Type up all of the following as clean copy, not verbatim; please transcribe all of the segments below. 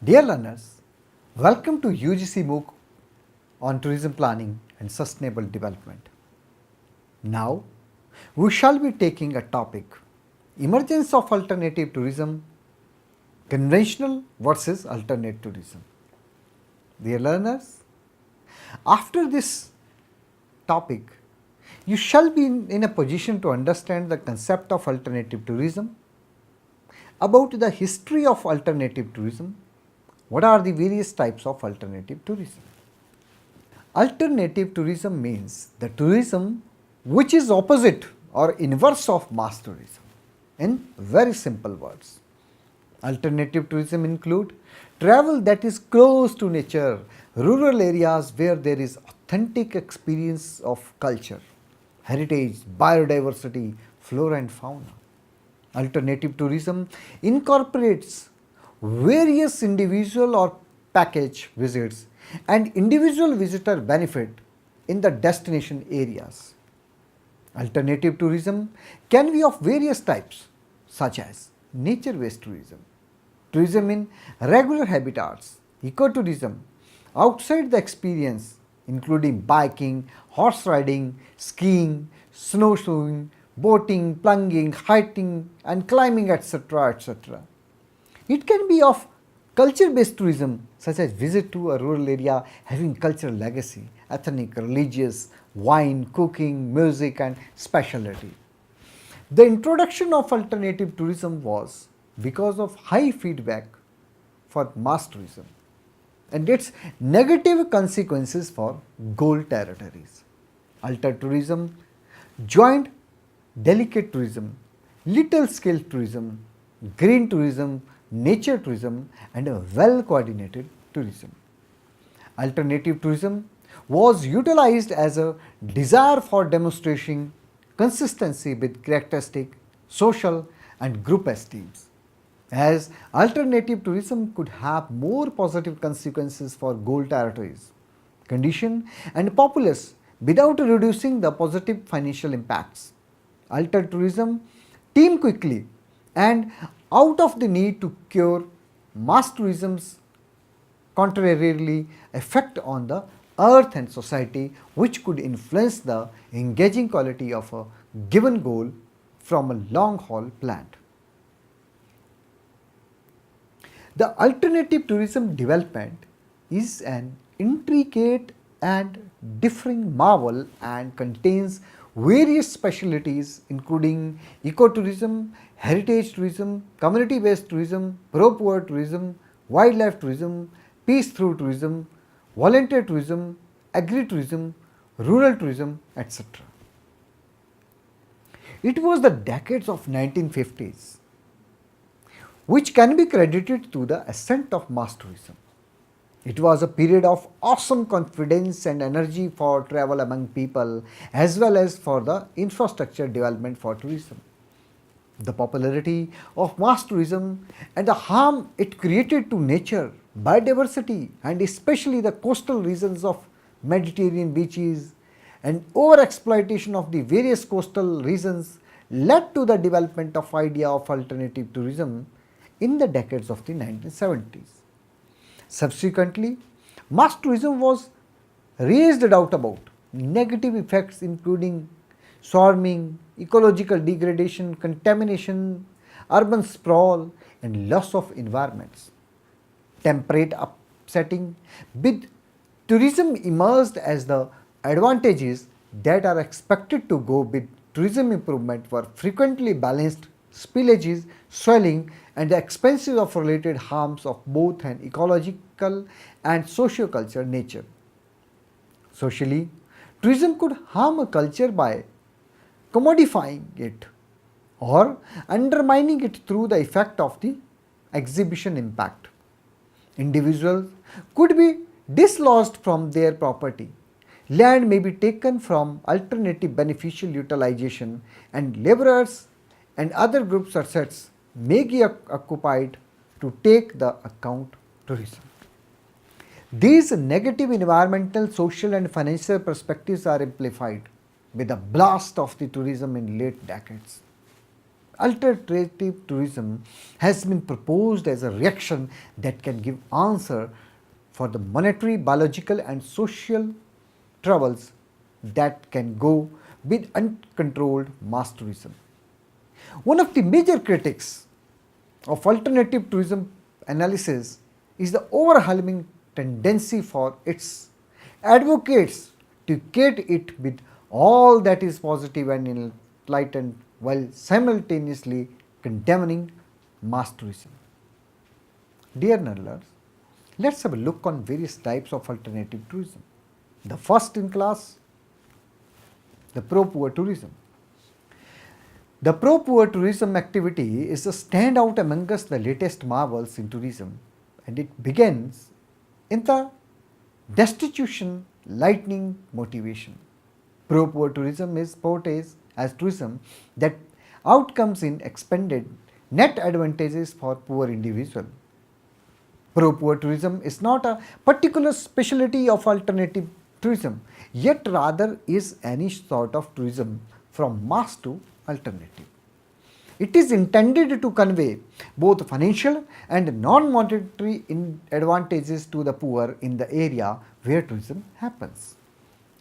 Dear learners, welcome to UGC MOOC on Tourism Planning and Sustainable Development. Now, we shall be taking a topic, emergence of alternative tourism, conventional versus alternate tourism. Dear learners, after this topic, you shall be in a position to understand the concept of alternative tourism, about the history of alternative tourism, what are the various types of alternative tourism. Alternative tourism means the tourism which is opposite or inverse of mass tourism. In very simple words, alternative tourism include travel that is close to nature, rural areas where there is authentic experience of culture, heritage, biodiversity, flora and fauna. Alternative tourism incorporates various individual or package visits and individual visitor benefit in the destination areas. Alternative tourism can be of various types such as nature-based tourism, tourism in regular habitats, ecotourism, outside the experience including biking, horse riding, skiing, snowshoeing, boating, plunging, hiking and climbing etc. etc. It can be of culture-based tourism such as visit to a rural area having cultural legacy, ethnic, religious, wine, cooking, music and specialty. The introduction of alternative tourism was because of high feedback for mass tourism and its negative consequences for gold territories. Alter tourism joined delicate tourism, little scale tourism, green tourism, nature tourism and a well coordinated tourism. Alternative tourism was utilized as a desire for demonstrating consistency with characteristic, social and group esteems. As alternative tourism could have more positive consequences for gold territories, condition and populace without reducing the positive financial impacts. Alter tourism team quickly and out of the need to cure mass tourism's contrarily effect on the earth and society which could influence the engaging quality of a given goal from a long haul plant. The alternative tourism development is an intricate and differing marvel and contains various specialties including ecotourism, heritage tourism, community-based tourism, pro-poor tourism, wildlife tourism, peace through tourism, volunteer tourism, agri-tourism, rural tourism, etc. It was the decades of 1950s which can be credited to the ascent of mass tourism. It was a period of awesome confidence and energy for travel among people as well as for the infrastructure development for tourism. The popularity of mass tourism and the harm it created to nature, biodiversity and especially the coastal regions of Mediterranean beaches and overexploitation of the various coastal regions led to the development of idea of alternative tourism in the decades of the 1970s. Subsequently, mass tourism was raised doubt about negative effects including swarming, ecological degradation, contamination, urban sprawl and loss of environments. Temperate upsetting with tourism emerged as the advantages that are expected to go with tourism improvement were frequently balanced spillages, swelling and the expenses of related harms of both an ecological and socio-cultural nature. Socially, tourism could harm a culture by commodifying it or undermining it through the effect of the exhibition impact. Individuals could be dislodged from their property. Land may be taken from alternative beneficial utilization and laborers and other groups' assets may be occupied to take the account tourism. These negative environmental, social and financial perspectives are amplified with the blast of the tourism in late decades. Alternative tourism has been proposed as a reaction that can give answer for the monetary, biological and social troubles that can go with uncontrolled mass tourism. One of the major critics of alternative tourism analysis is the overwhelming tendency for its advocates to equate it with all that is positive and enlightened while simultaneously condemning mass tourism. Dear learners, let's have a look on various types of alternative tourism. The first in class, the pro-poor tourism. The pro-poor tourism activity is a standout amongst the latest marvels in tourism, and it begins in the destitution lightning motivation. Pro-poor tourism is portrays as tourism that outcomes in expended net advantages for poor individual. Pro-poor tourism is not a particular specialty of alternative tourism, yet rather is any sort of tourism from mass to alternative. It is intended to convey both financial and non-monetary advantages to the poor in the area where tourism happens.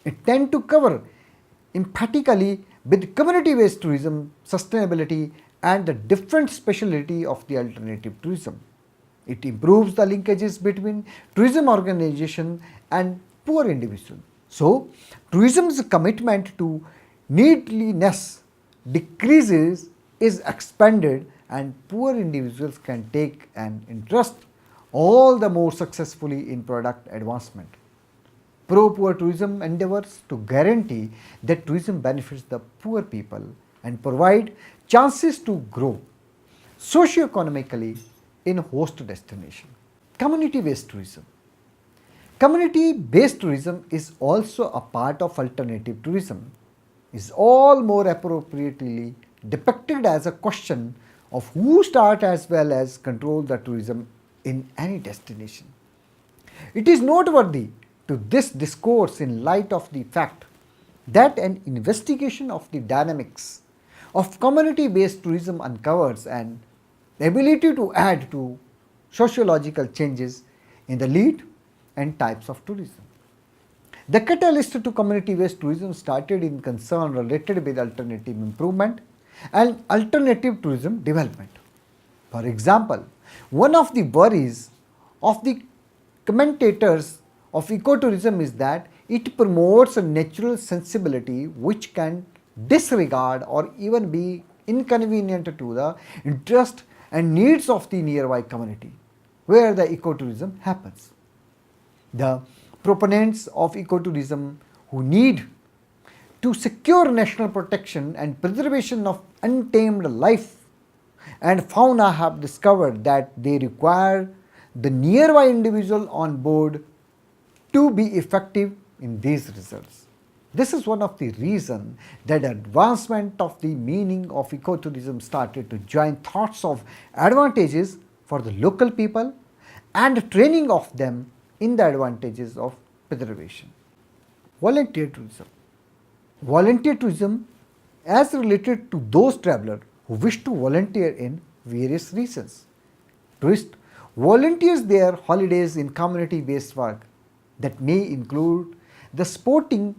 It tends to cover emphatically with community-based tourism, sustainability and the different speciality of the alternative tourism. It improves the linkages between tourism organization and poor individuals. So, tourism's commitment to needliness decreases is expanded and poor individuals can take an interest all the more successfully in product advancement. Pro-poor tourism endeavors to guarantee that tourism benefits the poor people and provide chances to grow socio-economically in host destination. Community-based tourism. Community-based tourism is also a part of alternative tourism, is all more appropriately depicted as a question of who start as well as control the tourism in any destination. It is noteworthy to this discourse in light of the fact that an investigation of the dynamics of community-based tourism uncovers an ability to add to sociological changes in the lead and types of tourism. The catalyst to community-based tourism started in concern related with alternative improvement and alternative tourism development. For example, one of the worries of the commentators of ecotourism is that it promotes a natural sensibility which can disregard or even be inconvenient to the interest and needs of the nearby community where the ecotourism happens. The proponents of ecotourism who need to secure national protection and preservation of untamed life and fauna have discovered that they require the nearby individual on board to be effective in these results. This is one of the reasons that advancement of the meaning of ecotourism started to join thoughts of advantages for the local people and training of them in the advantages of preservation. Volunteer tourism. Volunteer tourism as related to those travelers who wish to volunteer in various reasons. Tourists volunteers their holidays in community-based work that may include the supporting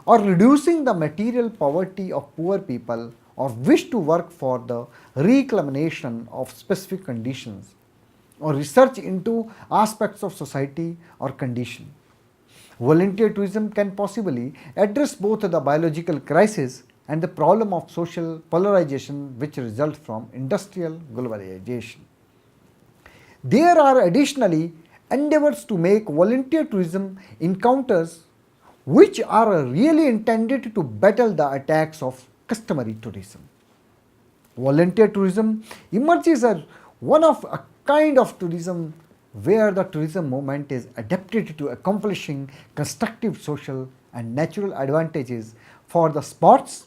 or reducing the material poverty of poor people or wish to work for the reclamation of specific conditions or research into aspects of society or condition. Volunteer tourism can possibly address both the biological crisis and the problem of social polarization which result from industrial globalization. There are additionally endeavors to make volunteer tourism encounters which are really intended to battle the attacks of customary tourism. Volunteer tourism emerges as one of a kind of tourism where the tourism movement is adapted to accomplishing constructive social and natural advantages for the spots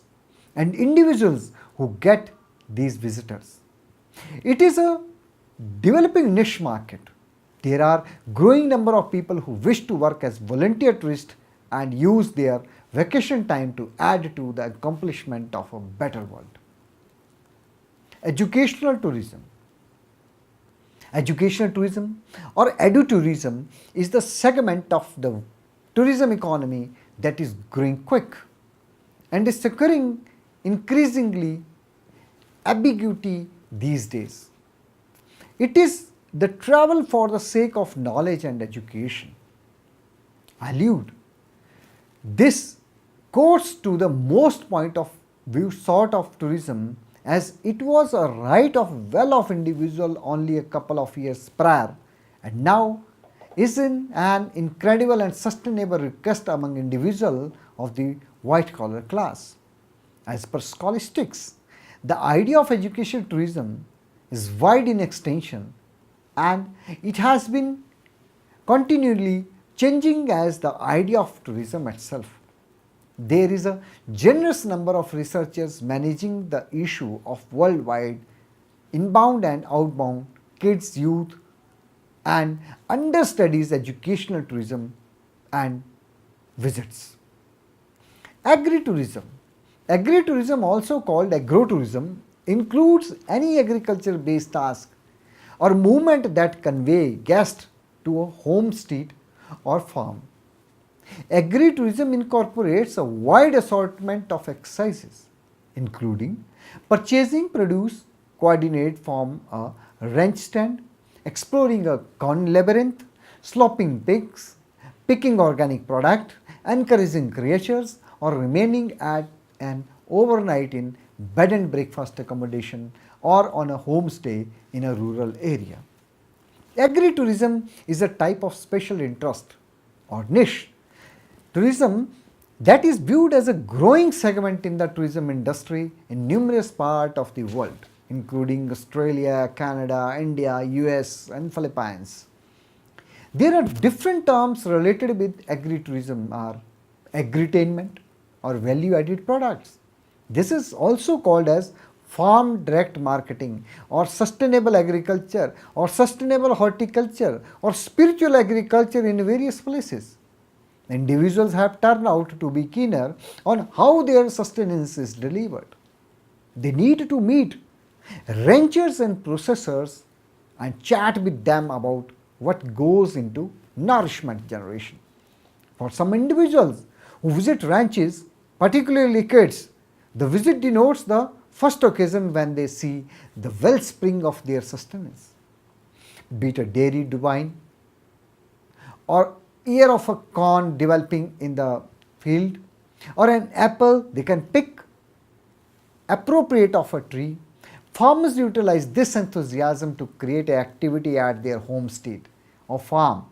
and individuals who get these visitors. It is a developing niche market. There are growing number of people who wish to work as volunteer tourists and use their vacation time to add to the accomplishment of a better world. Educational tourism. Educational tourism or edu-tourism is the segment of the tourism economy that is growing quick and is securing increasingly ambiguity these days. It is the travel for the sake of knowledge and education. Allude. This goes to the most point of view sort of tourism, as it was a right of well-off individual only a couple of years prior, and now is in an incredible and sustainable request among individuals of the white-collar class. As per scholastics, the idea of educational tourism is wide in extension, and it has been continually changing as the idea of tourism itself. There is a generous number of researchers managing the issue of worldwide inbound and outbound kids, youth, and understudies educational tourism and visits. Agri-tourism. Agri-tourism, also called agrotourism, includes any agriculture-based task or movement that convey guests to a homestead or farm. Agri-tourism incorporates a wide assortment of exercises, including purchasing produce coordinated from a ranch stand, exploring a corn labyrinth, sloping pigs, picking organic product, encouraging creatures, or remaining at an overnight in bed and breakfast accommodation or on a homestay in a rural area. Agri-tourism is a type of special interest or niche tourism that is viewed as a growing segment in the tourism industry in numerous parts of the world, including Australia, Canada, India, US, and Philippines. There are different terms related with agri-tourism are agritainment or value-added products. This is also called as farm direct marketing or sustainable agriculture or sustainable horticulture or spiritual agriculture in various places. Individuals have turned out to be keener on how their sustenance is delivered. They need to meet ranchers and processors and chat with them about what goes into nourishment generation. For some individuals who visit ranches, particularly kids, the visit denotes the first occasion when they see the wellspring of their sustenance, be it a dairy divine or ear of a corn developing in the field, or an apple they can pick appropriate of a tree. Farmers utilize this enthusiasm to create activity at their homestead or farm,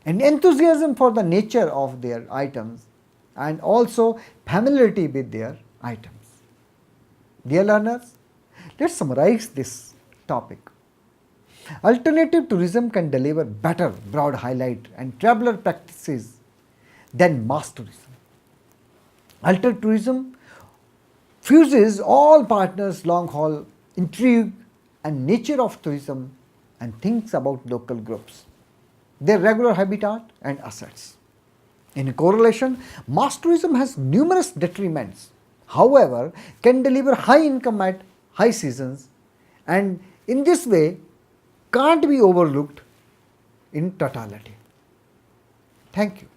and enthusiasm for the nature of their items and also familiarity with their items. Dear learners, let's summarize this topic. Alternative tourism can deliver better broad highlight and traveler practices than mass tourism. Alternative tourism fuses all partners' long-haul intrigue and nature of tourism and thinks about local groups, their regular habitat and assets. In correlation, mass tourism has numerous detriments, however, can deliver high income at high seasons, and in this way can't be overlooked in totality. Thank you.